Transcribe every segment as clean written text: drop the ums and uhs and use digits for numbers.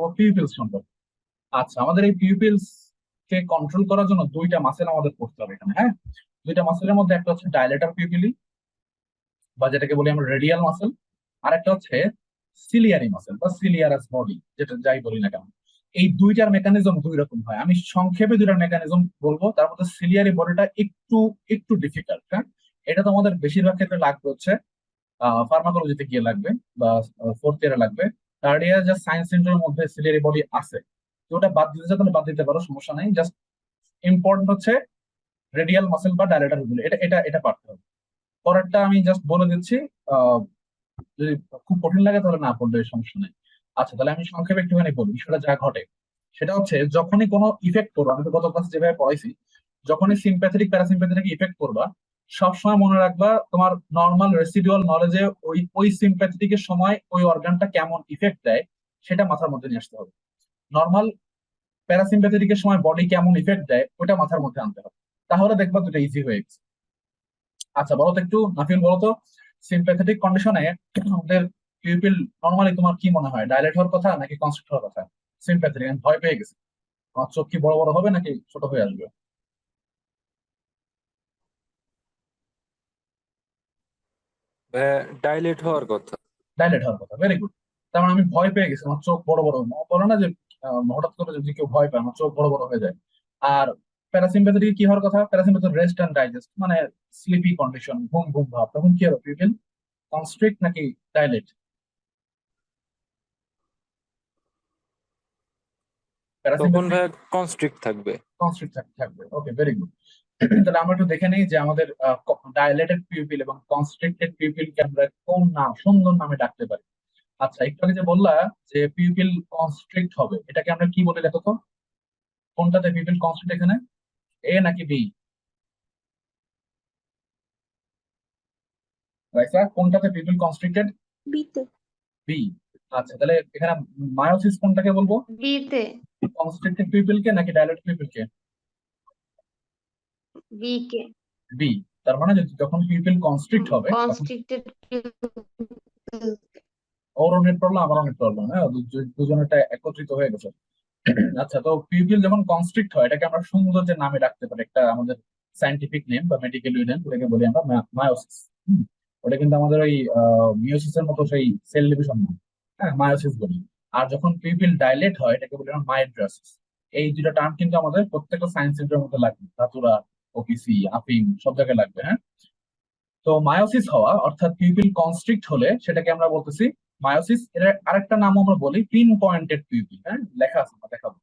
করবো পিউপিলস সম্পর্কে। আচ্ছা, আমাদের এই পিউপিলস কে কন্ট্রোল করার জন্য দুইটা মাসেল আমাদের করতে হবে এখানে, হ্যাঁ। দুইটা মাসেলের মধ্যে একটা হচ্ছে ডাইলেটর পিউপিলি, বা যেটাকে বলি আমরা রেডিয়াল মাসেল, আর একটা হচ্ছে সিলিয়ারি মাসেল বা সিলিয়ারাস বডি, যেটা যাই বলি না কেন। এই দুইটার মেকানিজম দুই রকম হয়। আমি সংক্ষেপে দুইটার মেকানিজম বলবো। তার মধ্যে সিলিয়ারি বডিটা একটু একটু ডিফিকাল্ট, হ্যাঁ। এটা তো আমাদের বেশিরভাগ ক্ষেত্রে লাগবে হচ্ছে ফার্মাকোলজিতে গিয়ে লাগবে, বা ফোর্থ ইয়ারে লাগবে। থার্ড ইয়ার যা সায়েন্স সেন্টারের মধ্যে সিলিয়ারি বডি আছে, তো ওটা বাদ দিতে চাও তাহলে বাদ দিতে পারো, সমস্যা নাই। জাস্ট ইম্পর্টেন্ট হচ্ছে রেডিয়াল মাসেল বা ডাইলেটর, এটা এটা এটা পারতে হবে। পরেরটা আমি জাস্ট বলে দিচ্ছি, আহ যদি খুব কঠিন লাগে তাহলে না পড়লে সমস্যা নেই। আচ্ছা, তাহলে আমি সংক্ষেপে একটুখানি বলি সেটা যা ঘটে। সেটা হচ্ছে যখনই কোনো ইফেক্ট করবো, আমি তো গত ক্লাস যেভাবে পড়াইছি, যখনই সিম্প্যাথেটিক প্যারাসিম্প্যাথেটিক ইফেক্ট করবা, সবসময় মনে রাখবা তোমার নর্মাল রেসিডুয়াল নলেজে ওই ওই সিম্প্যাথেটিকের সময় ওই অর্গানটা কেমন ইফেক্ট দেয় সেটা মাথার মধ্যে নিয়ে আসতে হবে। নর্মাল প্যারাসিম্প্যাথেটিকের সময় বডি কেমন ইফেক্ট দেয় ওটা মাথার মধ্যে আনতে হবে, তাহলে দেখবা দুটো ইজি হয়ে গেছে। আচ্ছা, বলো তো একটু নাফিল, বলো তো সিম্প্যাথেটিক কন্ডিশনে আমাদের পিউপিল নরমালি তোমার কি মনে হয়, ডাইলেট হওয়ার কথা নাকি কনস্ট্রিক্ট হওয়ার কথা? সিম্প্যাথেটিক আমি ভয় পেয়ে গেছি, আমার চোখ কি বড় বড় হবে নাকি ছোট হয়ে আসবে? ডাইলেট হওয়ার কথা। ডাইলেট হওয়ার কথা, ভেরি গুড। তার মানে আমি ভয় পেয়ে গেছি, আমার চোখ বড় বড় বলো না যে হঠাৎ করে যদি কেউ ভয় পায় আমার চোখ বড় বড় হয়ে যায়। আর প্যারাসিম্প্যাথেটিক কি হওয়ার কথা? প্যারাসিম্প্যাথেটিক রেস্ট অ্যান্ড ডাইজেস্ট, মানে স্লিপি কন্ডিশন, ঘুম ঘুম ভাব, তখন কি হবে পিউপিল? কনস্ট্রিক্ট নাকি ডাইলেট? তখন প্যারাসিম্প্যাথেটিক ভাইয়া কনস্ট্রিক্ট থাকবে। কনস্ট্রিক্ট থাকবে, ওকে, ভেরি গুড। তাহলে আমরা একটু দেখে নিই যে আমাদের ডাইলেটেড পিউপিল এবং কনস্ট্রিক্টেড পিউপিলকে আমরা কোন নাম, সুন্দর নামে ডাকতে পারি। আচ্ছা, একটু আগে যে বললা যে পিউপিল কনস্ট্রিক্ট হবে, এটাকে আমরা কি বলে দেখো তো? কোনটাতে পিউপিল কনস্ট্রিক্ট এখানে, এ নাকি বি? রাইসা, কোনটাতে পিউপিল কনস্ট্রিক্টেড? বিতে। বি। আচ্ছা, তাহলে এখানে মায়োসিস কোনটাকে বলবো? বিতে। কনস্ট্রিক্টেড পিউপিলকে নাকি ডাইলেটেড পিউপিলকে? বি কে। বি। তার মানে যখন পিউপিল কনস্ট্রিক্ট হবে তখন কনস্ট্রিক্টেড। ওরও নেট প্রবলেম আমারও নেট প্রবলেম, হ্যাঁ, দুজনেরটা একত্রিত হয়ে গেছে। আচ্ছা, তো পিউপিল যখন কনস্ট্রিক্ট হয় এটাকে আমরা সুন্দর যে নামে রাখতে পারি, একটা আমাদের সাইন্টিফিক নেম বা মেডিকেল নেম, ওটাকে বলি আমরা মায়োসিস। ওটা কিন্তু আমাদের ওই মিওসিসের মতো সেই সেল ডিভিশন না, হ্যাঁ, মায়োসিস বলি। আর যখন পিউপিল ডাইলেট হয় এটাকে বলি আমরা মাইড্রাসিস। এই দুটো টার্ম কিন্তু আমাদের প্রত্যেকটা সায়েন্স সেন্টারের মধ্যে লাগবে, ধাতুরা, ওপিসি, আফিং, সব জায়গায় লাগবে, হ্যাঁ। তো মায়োসিস হওয়া অর্থাৎ পিউপিল কনস্ট্রিক্ট হলে সেটাকে আমরা বলতেছি মায়োসিস। এর আরেকটা নাম আমরা বলি পিন পয়েন্টেড পিউপিল, হ্যাঁ, লেখা আছে, আমরা দেখাবো।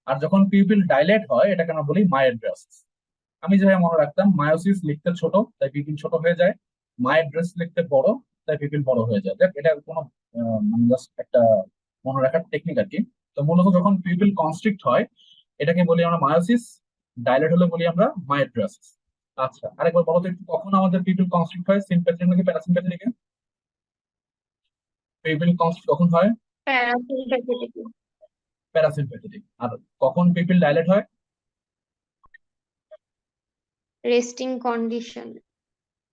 আর যখন পিউপিল ডাইলেট হয় এটাকে আমরা বলি মায়োড্রাসিস। আমি যেভাবে মনে রাখতাম, মায়োসিস লিখতে ছোট তাই পিপিল ছোট হয়ে যায়, মায়োড্রাস লিখতে বড় তাই পিপিল বড় হয়ে যায়। দেখ, এটা কোনো মানে জাস্ট একটা মনে রাখার টেকনিক আর কি। তো মূলত যখন পিপিল কনস্ট্রিক্ট হয় এটাকে বলি আমরা মায়োসিস, ডাইলেট হলে বলি আমরা মায়োড্রাসিস। আচ্ছা, আরেকবার বলো তো একটু, কখন আমাদের পিপিল কনস্ট্রিক্ট হয়, সিম্প্যাথেটিক নাকি প্যারাসিম্প্যাথেটিক? পিপিল কনস্ট্রিক্ট কখন হয়? প্যারাসিম্প্যাথেটিক। প্যারাসিম্প্যাথেটিক। আর কখন পিপিল ডাইলেট হয়? Resting condition.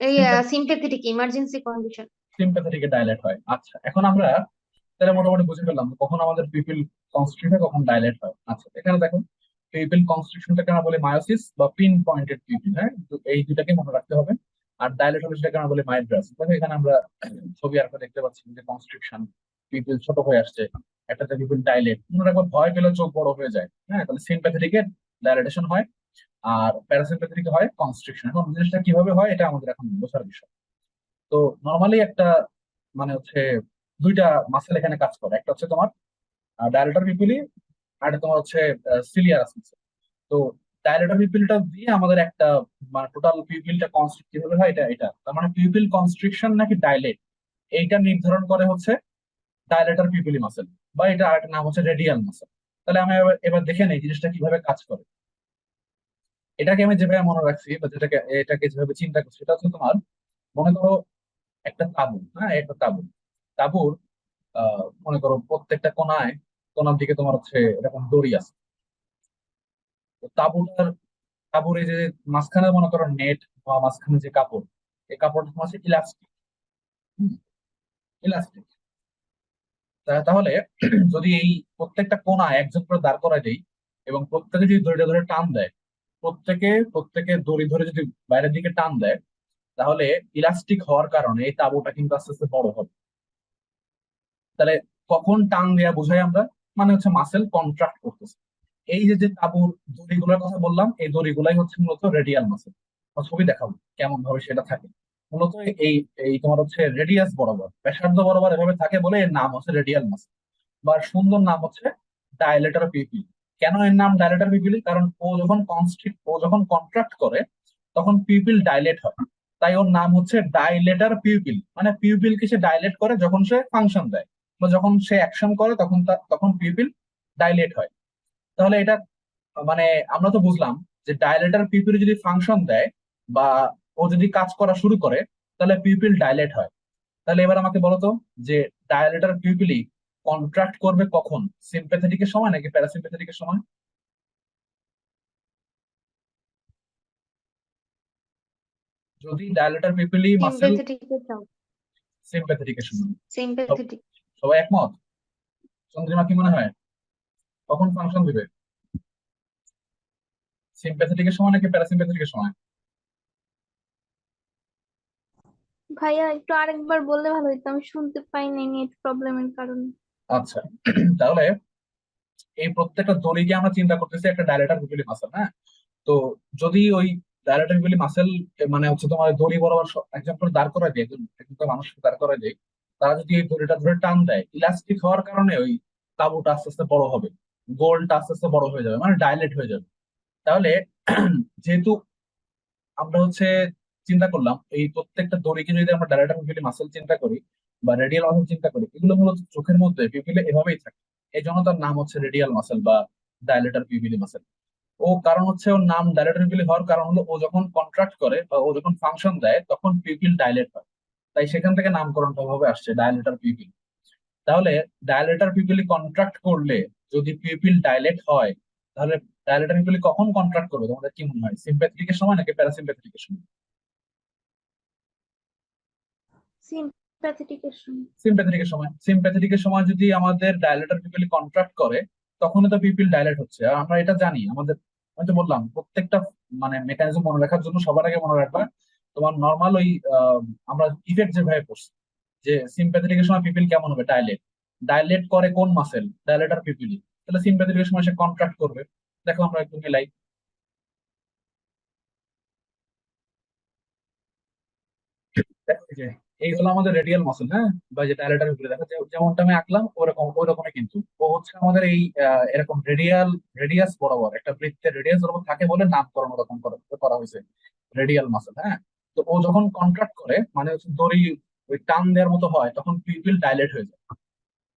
এই সিম্প্যাথেটিক ইমার্জেন্সি কন্ডিশন। সিম্প্যাথেটিকে ডাইলেট হয়। আচ্ছা, এখন আমরা তাহলে মোটামুটি বুঝে ফেললাম কখন আমাদের পিপিল কনস্ট্রিক্ট হয়, কখন ডাইলেট হয়। আচ্ছা, এখানে দেখো, পিপিল কনস্ট্রিকশনটাকে আমরা বলি মায়োসিস বা পিন পয়েন্টেড পিপিল, হ্যাঁ, তো এই দুটাকে মনে রাখতে হবে। আর ডাইলেট হলে সেটাকে আমরা বলি মাইড্রাস। দেখো এখানে আমরা ছবি আর দেখতে পাচ্ছি যে কনস্ট্রিকশন, পিপিল ছোট হয়ে আসছে, একটাতে পিপিল ডাইলেট, মনে রাখবো ভয় পেলে চোখ বড় হয়ে যায়, হ্যাঁ। তাহলে সিম্প্যাথেটিকে ডাইলেটেশন হয় আর প্যারাসিম্প্যাথেটিকে হয় কনস্ট্রিকশন। এখন জিনিসটা কিভাবে হয় এটা আমাদের এখন বোঝার বিষয়। তো নর্মালি একটা মানে হচ্ছে দুইটা মাসেল এখানে কাজ করে, একটা হচ্ছে তোমার ডায়ালেটর পিপিলি, আর একটা তোমার হচ্ছে সিলিয়ারাস মাসেল। তো ডায়ালেটর পিপিলটা দিয়ে আমাদের একটা মানে টোটাল পিপিলটা কনস্ট্রিক্ট কিভাবে হয় এটা এটা তার মানে পিপিল কনস্ট্রিকশন নাকি ডাইলেট, এইটা নির্ধারণ করে হচ্ছে ডায়ালেটর পিপিলি মাসেল, বা এটা আরেকটা নাম হচ্ছে রেডিয়াল মাসেল। তাহলে আমি এবার এবার দেখে নেই জিনিসটা কিভাবে কাজ করে। এটাকে আমি যেভাবে মনে রাখছি বা যেটাকে এটাকে যেভাবে চিন্তা করছি সেটা হচ্ছে তোমার, মনে করো একটা তাবু, হ্যাঁ, একটা তাবু। তাবুর মনে করো প্রত্যেকটা কোনায়, কোনার দিকে তোমার হচ্ছে এরকম দড়ি আছে। তো তাবুর এই যে মাঝখানে মনে করো নেট, বা মাঝখানে যে কাপড়, এই কাপড়টা তোমার হচ্ছে ইলাস্টিক। ইলাস্টিক। তাহলে যদি এই প্রত্যেকটা কোণা একজন করে দাঁড় করায় দেই এবং প্রত্যেকে যদি দড়িটা ধরে টান দেয়, প্রত্যেকে দড়ি ধরে যদি বাইরের দিকে টান দেয়, তাহলে ইলাস্টিক হওয়ার কারণে এই তাঁবুটা কিন্তু আস্তে আস্তে বড় হবে। তাহলে কখন টান দেয়া বোঝাই আমরা? মানে হচ্ছে মাসেল কন্ট্রাক্ট করতেছে। এই যে যে তাঁবুর দড়িগুলোর কথা বললাম, এই দড়িগুলাই হচ্ছে মূলত রেডিয়াল মাসেল। ছবি দেখাবো কেমন ভাবে সেটা থাকে। মূলত এই এই তোমার হচ্ছে রেডিয়াস বরাবর, ব্যাসার্ধ বরাবর এভাবে থাকে বলে এর নাম হচ্ছে রেডিয়াল মাসেল, বা সুন্দর নাম হচ্ছে ডায়ালেটর পিপিল। কেন এর নাম ডায়ালেটর পিপিল? কারণ ও যখন কন্ট্রাক্ট করে তখন পিপিল ডাইলেট হয়। তাই ওর নাম হচ্ছে ডাইলেটর পিপিল। মানে পিপিলকে সে ডাইলেট করে যখন সে ফাংশন দেয়, বা যখন সে অ্যাকশন করে তখন পিপিল ডাইলেট হয়। তাহলে এটা মানে আমরা তো বুঝলাম যে ডাইলেটর পিপিল যদি ফাংশন দেয় বা ও যদি কাজ করা শুরু করে, তাহলে পিপিল ডাইলেট হয়। তাহলে এবার আমাকে বলো তো, যে ডায়ালেটর পিউপিলি কন্ট্রাক্ট করবে কখন? সিম্প্যাথেটিকের সময় নাকি প্যারাসিম্প্যাথেটিকের সময়? যদি ডায়ালেটর পিউপিলি মাসেল সিম্প্যাথেটিকের চাও। সিম্প্যাথেটিকের সময়। সিম্প্যাথেটিক। সবাই একমত? চন্দ্রিমা কি মনে হয় কখন ফাংশন দিবে? সিম্প্যাথেটিকের সময় নাকি প্যারাসিম্প্যাথেটিকের সময়? ভাইয়া একটু আরেকবার বললে ভালো হতো, আমি শুনতে পাইনি নেট প্রবলেমের কারণে। আচ্ছা, তাহলে এই প্রত্যেকটা দড়িকে আমরা চিন্তা করতেছি একটা ডায়ালেটর পিউপিলি মাসেল, হ্যাঁ? তো যদি ওই ডায়ালেটর পিউপিলি মাসেল মানে হচ্ছে তোমার দড়ি বরাবর একজন করে দাঁড় করায় দেয়, একজন তো মানুষকে দাঁড় করায় দেয়, তারা যদি এই দড়িটা ধরে টান দেয়, ইলাস্টিক হওয়ার কারণে ওই তাঁবুটা আস্তে আস্তে বড় হবে, গোলটা আস্তে আস্তে বড় হয়ে যাবে, মানে ডাইলেট হয়ে যাবে। তাহলে যেহেতু আমরা হচ্ছে চিন্তা করলাম এই প্রত্যেকটা দড়িকে যদি আমরা ডায়ালেটর পিউপিলি মাসেল চিন্তা করি বা রেডিয়াল মাসেল চিন্তা করি, এগুলো মূলত চোখের মধ্যে পিউপিলে এভাবেই থাকে। এই জন্য তার নাম হচ্ছে রেডিয়াল মাসেল বা ডায়ালেটর পিউপিলি মাসেল। ও কারণ হচ্ছে ওর নাম ডাইলেটর পিউপিল হওয়ার কারণ হলো ও যখন কন্ট্রাক্ট করে বা ও যখন ফাংশন দেয় তখন পিউপিল ডাইলেট হয়। তাই সেখান থেকে নামকরণটা ভাবে আসছে ডাইলেটর পিউপিল। তাহলে ডাইলেটর পিউপিলি কন্ট্রাক্ট করলে যদি পিউপিল ডাইলেট হয়, তাহলে ডাইলেটর পিউপিলি কখন কন্ট্রাক্ট করবে তোমাদের কি মনে হয়? সিম্প্যাথেটিকের সময় নাকি প্যারাসিম্প্যাথেটিকের সময়? সিম্প্যাথেটিকের সময়। সিম্প্যাথেটিকের সময় যদি আমাদের ডায়ালেটর পিপিল কন্ট্রাক্ট করে, তখন তো পিপিল ডাইলেট হচ্ছে। আর আমরা এটা জানি আমাদের, আমি তো বললাম প্রত্যেকটা মানে মেকানিজম মনে রাখার জন্য সবার আগে মনে রাখবা তোমার নর্মাল ওই আমরা ইফেক্ট যেভাবে পড়ছি, যে সিম্প্যাথেটিকের সময় পিপিল কেমন হবে? ডাইলেট। ডাইলেট করে কোন মাসেল? ডায়ালেটর পিপিলি। তাহলে সিম্প্যাথেটিকের সময় সে কন্ট্রাক্ট করবে। দেখো আমরা একটু মিলাই। দেখো এই যে এই হলো আমাদের রেডিয়াল মাসল, হ্যাঁ, বা যে ডায়ালেটার উপরে দেখো যেমনটা আমি আঁকলাম ওরকমই কিন্তু ও হচ্ছে আমাদের এই এরকম রেডিয়াস বরাবর একটা বৃত্তের রেডিয়াস বরাবর থাকে বলে নামকরণ ওরকম করা হয়েছে রেডিয়াল মাসল, হ্যাঁ। তো ও যখন কন্ট্রাক্ট করে মানে হচ্ছে দড়ি ওই টান দেওয়ার মতো হয়, তখন পিপিল ডাইলেট হয়ে যায়।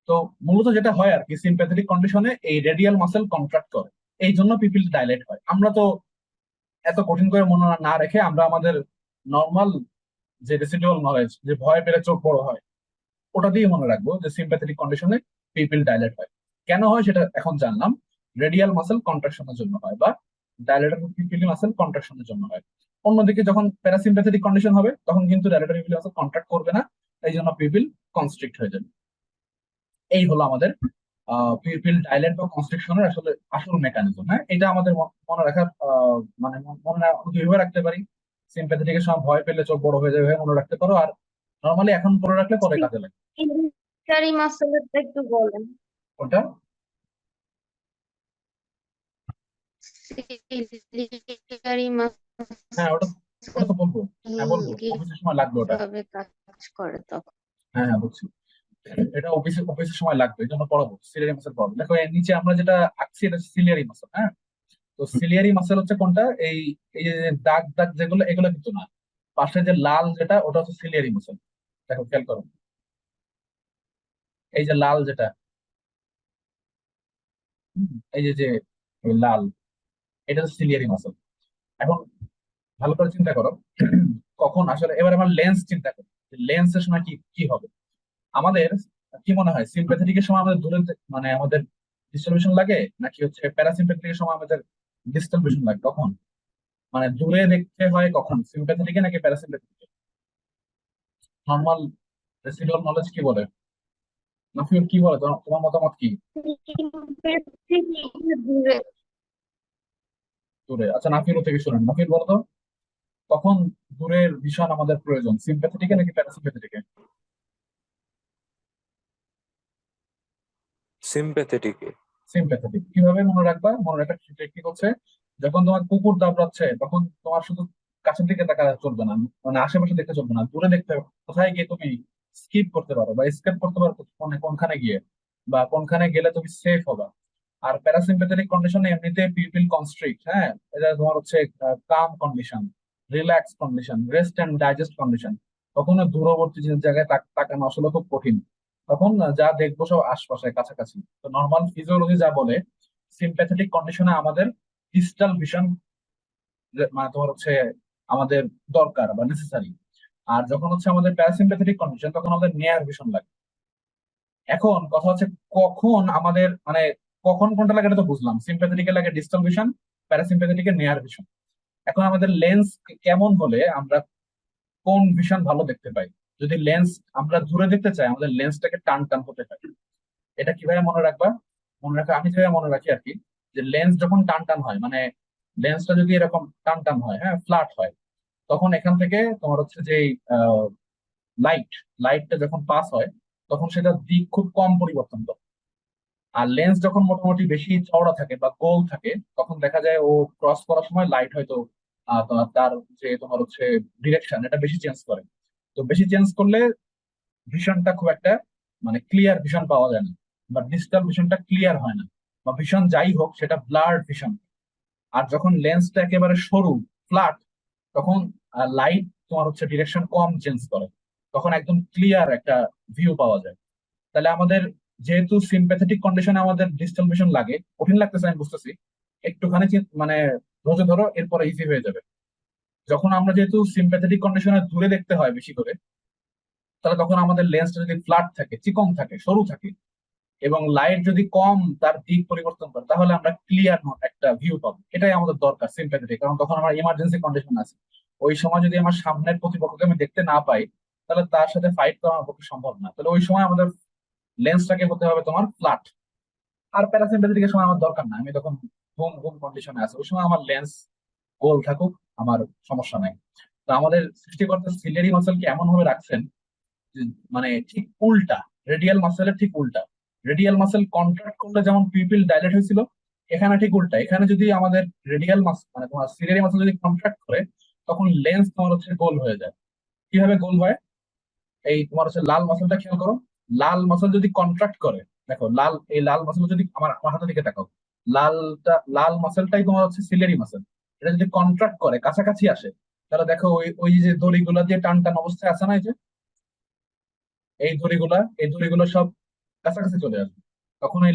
তো মূলত যেটা হয় আর কি, সিম্প্যাথেটিক কন্ডিশনে এই রেডিয়াল মাসল কন্ট্রাক্ট করে, এই জন্য পিপিল ডাইলেট হয়। আমরা তো এত কঠিন করে মনে না রেখে আমরা আমাদের নর্মাল যে রেসিডুয়াল নলেজ, যে ভয় পেলে চোখ বড় হয়, ওটা দিয়ে মনে রাখবো যে সিম্প্যাথেটিক কন্ডিশনে পিপিল ডাইলেট হয়। কেন হয় সেটা এখন জানলাম। রেডিয়াল মাসেল কন্ট্রাকশনের জন্য হয়, বা ডাইলেটর পিপিলি মাসেল কন্ট্রাকশনের জন্য হয়। অন্যদিকে যখন প্যারাসিম্প্যাথেটিক কন্ডিশন হবে তখন কিন্তু ডাইলেটর পিপিলি মাসেল কন্ট্রাক্ট করবে না, এই জন্য পিপিল কনস্ট্রিক্ট হয়ে যাবে। এই হলো আমাদের পিপিল ডাইলেট বা কনস্ট্রিকশনের আসলে আসল মেকানিজম, হ্যাঁ। এটা আমাদের মনে রাখার মানে দুইভাবে রাখতে পারি। সিম্প্যাথেটিকের সময় ভয় পেলে চোখ বড় হয়ে যাবে এভাবে মনে রাখতে পারো, আর নর্মালি এখন পড়ে রাখলে পরে কাজে লাগে। সিলিয়ারি মাসেলটা একটু বলেন। ওটা সিলিয়ারি হ্যাঁ, ওটা ওটা মাসেল তো বলবো। হ্যাঁ বলবো, অফিসের সময় লাগবে ওটা। কিভাবে কাজ করে তখন? হ্যাঁ হ্যাঁ বুঝছি। এটা অফিসের সময় লাগবে, এই জন্য পড়াবো সিলিয়ারি মাসেল পড়াবো। দেখো এর নিচে আমরা যেটা আঁকছি এটা সিলিয়ারি মাসেল, হ্যাঁ। তো সিলিয়ারি মাসেল হচ্ছে কোনটা? এই এই যে দাগ দাগ যেগুলো, এগুলো কিন্তু না। পাশে যে লাল যেটা, ওটা হচ্ছে সিলিয়ারি মাসেল। দেখো খেয়াল করো, এই যে লাল যেটা, এই যে যে ওই লাল, এটা হচ্ছে সিলিয়ারি মাসেল। এখন ভালো করে চিন্তা করো, কখন আসলে এবার আমার লেন্স চিন্তা করি, লেন্সের সময় কি কি হবে আমাদের? কি মনে হয় সিম্প্যাথেটিকের সময় আমাদের দূরে মানে আমাদের ডিস্ট্রিবিউশন লাগে, নাকি হচ্ছে প্যারাসিম্প্যাথেটিকের সময় আমাদের ডিস্ট্রিবিউশন লাগে? কখন মানে দূরে দেখতে হয় কখন, সিম্প্যাথেটিকে নাকি প্যারাসিম্প্যাথেটিকে? নর্মাল রেসিডুয়াল নলেজ কি বলে? নাফিউল কি বলে, তোমার মতামত কি? দূরে দূরে, আচ্ছা নাফিউল থেকে শুনেন, নাফিউল বলো তো, কখন দূরের ভীষণ আমাদের প্রয়োজন, সিম্প্যাথেটিকে নাকি প্যারাসিম্প্যাথেটিকে? সিম্প্যাথেটিকে। সিম্প্যাথেটিক। কিভাবে মনে রাখবা? মনে রাখার টেকনিক হচ্ছে, যখন তোমার কুকুর দাবড়াচ্ছে তখন তোমার শুধু কাছের দিকে তাকা চলবে না, মানে আশেপাশে দেখতে চলবে না, দূরে দেখতে হবে কোথায় গিয়ে তুমি স্কিপ করতে পারো বা স্কেপ করতে পারো, কোনখানে গিয়ে বা কোনখানে গেলে তুমি সেফ হবা। আর প্যারাসিম্প্যাথেটিক কন্ডিশনে এমনিতে পিপিল কনস্ট্রিক্ট, হ্যাঁ, এটা তোমার হচ্ছে calm condition, relax condition, rest and digest condition. তখন ওই দূরবর্তী যে জায়গায় তাকানো আসলে খুব কঠিন। তখন যা দেখবো সব আশপাশে কাছাকাছি। তো নর্মাল ফিজিওলজি যা বলে, সিম্প্যাথেটিক কন্ডিশনে আমাদের ডিস্টাল ভিশন, মানে তোমার হচ্ছে আমাদের দরকার বা নেসেসারি। আর যখন হচ্ছে আমাদের প্যারাসিম্প্যাথেটিক কন্ডিশন, তখন আমাদের নিয়ার ভিশন লাগে। এখন কথা হচ্ছে কখন আমাদের মানে কখন কোনটা লাগে এটা তো বুঝলাম, সিম্প্যাথেটিকে লাগে ডিস্টাল ভিশন, প্যারাসিম্প্যাথেটিকে নিয়ার ভিশন। এখন আমাদের লেন্স কেমন হলে আমরা কোন ভিশন ভালো দেখতে পাই? যদি লেন্স আমরা দূরে দেখতে চাই, আমাদের লেন্সটাকে টান টান হতে হয়। এটা কিভাবে মনে রাখবা? মনে রাখা আমি যেভাবে মনে রাখি আর কি, যে লেন্স যখন টান টান হয়, মানে লেন্সটা যদি এরকম টান টান হয়, হ্যাঁ, ফ্ল্যাট হয়, তখন এখান থেকে তোমার হচ্ছে যে লাইট লাইটটা যখন পাস হয়, তখন সেটা দিক খুব কম পরিবর্তন করে। আর লেন্স যখন মোটামুটি বেশি চওড়া থাকে বা গোল থাকে, তখন দেখা যায় ও ক্রস করার সময় লাইট হয়তো তার যে তোমার হচ্ছে ডিরেকশন, এটা বেশি চেঞ্জ করে। তো বেশি চেঞ্জ করলে ভিশনটা খুব একটা মানে ক্লিয়ার ভিশন পাওয়া যায় না, বা ডিজিটাল ভিশনটা ক্লিয়ার হয় না, বা ভিশন যাই হোক সেটা ব্লার্ড ভিশন। আর যখন লেন্সটা একেবারে সরু, ফ্ল্যাট, তখন লাইট তোমার হচ্ছে ডিরেকশন কম চেঞ্জ করে, তখন একদম ক্লিয়ার একটা ভিউ পাওয়া যায়। তাহলে আমাদের যেহেতু সিম্প্যাথেটিক কন্ডিশনে আমাদের ডিজিটাল ভিশন লাগে, কঠিন লাগতেছে আমি বুঝতেছি, একটুখানি মানে ধৈর্য ধরো, এরপরে ইজি হয়ে যাবে। যখন আমরা যেহেতু সিম্প্যাথেটিক কন্ডিশনে দূরে দেখতে হয় বেশি করে, তাহলে তখন আমাদের লেন্সটা যদি ফ্ল্যাট থাকে, চিকন থাকে, সরু থাকে, এবং লাইট যদি কম তার দিক পরিবর্তন করে, তাহলে আমরা ক্লিয়ার একটা ভিউ পাবো। এটাই আমাদের দরকার সিম্প্যাথেটিক, কারণ তখন আমার ইমার্জেন্সি কন্ডিশন আছে। ওই সময় যদি আমার সামনের প্রতিপক্ষকে আমি দেখতে না পাই, তাহলে তার সাথে ফাইট করা আমার পক্ষে সম্ভব না। তাহলে ওই সময় আমাদের লেন্সটাকে হতে হবে তোমার ফ্ল্যাট। আর প্যারাসিম্প্যাথেটিকের সময় আমার দরকার না, আমি তখন ঘুম ঘুম কন্ডিশনে আছে, ওই সময় আমার লেন্স গোল থাকুক, আমার সমস্যা নাই। তো আমাদের সৃষ্টিকর্তা সিলিয়ারি মাসেলকে এমন ভাবে রাখছেন যে মানে ঠিক উল্টা, রেডিয়াল মাসেলের ঠিক উল্টা। রেডিয়াল মাসেল কন্ট্রাক্ট করলে যেমন পিপিল ডাইলেট হয়েছিল, এখানে ঠিক উল্টা। এখানে যদি আমাদের রেডিয়াল মাস মানে তোমার সিলিয়ারি মাসেল যদি কন্ট্রাক্ট করে, তখন লেন্স তোমার হচ্ছে গোল হয়ে যায়। কিভাবে গোল হয়? এই তোমার হচ্ছে লাল মাসেলটা খেয়াল করো। লাল মাসেল যদি কন্ট্রাক্ট করে, দেখো লাল, এই লাল মাসেল যদি আমার আমার হাতের দিকে তাকাও, লাল মাসেলটাই তোমার হচ্ছে সিলিয়ারি মাসেল। এটা যদি কন্ট্রাক্ট করে, কাছাকাছি আসে, তাহলে দেখো ওই ওই যে দড়িগুলা দিয়ে টান টান অবস্থায় আছে না, এই যে এই দড়িগুলো সব কাছাকাছি চলে আসবে। তখন ওই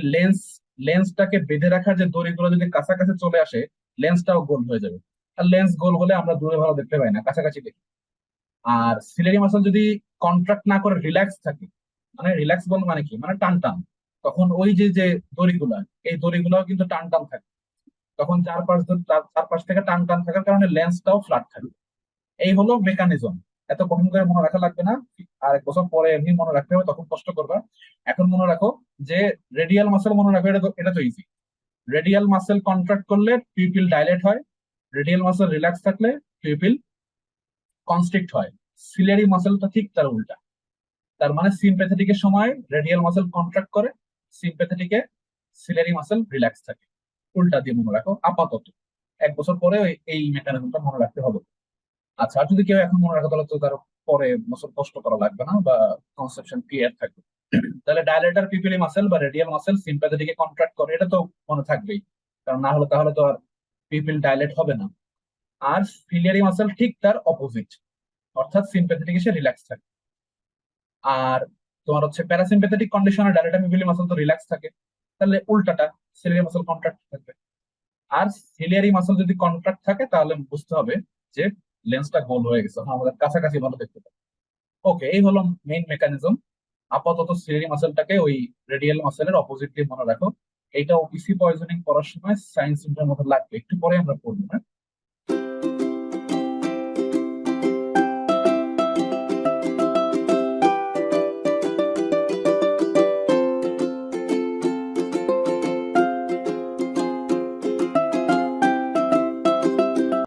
লেন্সটাকে বেঁধে রাখার যে দড়িগুলো যদি কাছাকাছি চলে আসে, লেন্সটাও গোল হয়ে যাবে। আর লেন্স গোল হলে আমরা দূরে ভালো দেখতে পাই না, কাছাকাছি দেখি। আর সিলিয়ারি মাসল যদি কন্ট্রাক্ট না করে রিল্যাক্স থাকে, মানে রিল্যাক্স বল মানে কি, মানে টান টান, তখন ওই যে যে দড়িগুলা, এই দড়িগুলাও কিন্তু টান টান থাকে। তখন চারপাশ থেকে টান টান থাকার কারণে লেন্সটাও ফ্ল্যাট থাকে। এই হলো মেকানিজম। এত কঠিন করে মনে রাখা লাগবে না, আর এক বছর পরে এমনি মনে রাখতে হবে, তখন কষ্ট করবা। এখন মনে রাখো যে রেডিয়াল মাসেল মনে রাখো, এটা তো ইজি। রেডিয়াল মাসেল কন্ট্রাক্ট করলে পিউপিল ডাইলেট হয়, রেডিয়াল মাসেল রিল্যাক্স থাকলে পিউপিল কনস্ট্রিক্ট হয়। সিলিয়ারি মাসেলটা ঠিক তার উল্টা। তার মানে সিম্প্যাথেটিকের সময় রেডিয়াল মাসেল কন্ট্রাক্ট করে, সিম্প্যাথেটিকে সিলিয়ারি মাসেল রিল্যাক্স থাকে। উল্টা দিয়ে মনে রাখো আপাতত, এক বছর পরে এই মেকানিজমটা মনে রাখতে হবে। আচ্ছা, আর যদি কেউ এখন মনে রাখে, তাহলে তো তার পরে বছর কষ্ট করা লাগবে না, বা কনসেপশন ক্লিয়ার থাকবে। তাহলে ডায়ালেটার পিপিলি মাসেল বা রেডিয়াল মাসেল সিম্প্যাথেটিকে কন্ট্রাক্ট করে, এটা তো মনে থাকবেই, কারণ না হলে তাহলে তো আর পিপিল ডাইলেট হবে না। আর সিলিয়ারি মাসেল ঠিক তার অপোজিট, অর্থাৎ সিম্প্যাথেটিক এসে রিল্যাক্স থাকে। আর তোমার হচ্ছে প্যারাসিম্প্যাথেটিক কন্ডিশনে ডায়ালেটার পিপিলি মাসেল তো রিল্যাক্স থাকে, তাহলে উল্টাটা, সিলিয়ারি মাসেল কন্ট্রাক্ট থাকবে। আর সিলিয়ারি মাসেল যদি কন্ট্রাক্ট থাকে, তাহলে বুঝতে হবে যে লেন্সটা গোল হয়ে গেছে, তখন আমাদের কাছাকাছি ভালো দেখতে পাবে। ওকে, এই হলো মেইন মেকানিজম। আপাতত সিলিয়ারি মাসেলটাকে ওই রেডিয়াল মাসেলের অপোজিট দিয়ে মনে রাখো। এইটা ওপিসি পয়জনিং করার সময় সাইন্স সেন্টার মতো লাগবে, একটু পরে আমরা পড়বো, হ্যাঁ।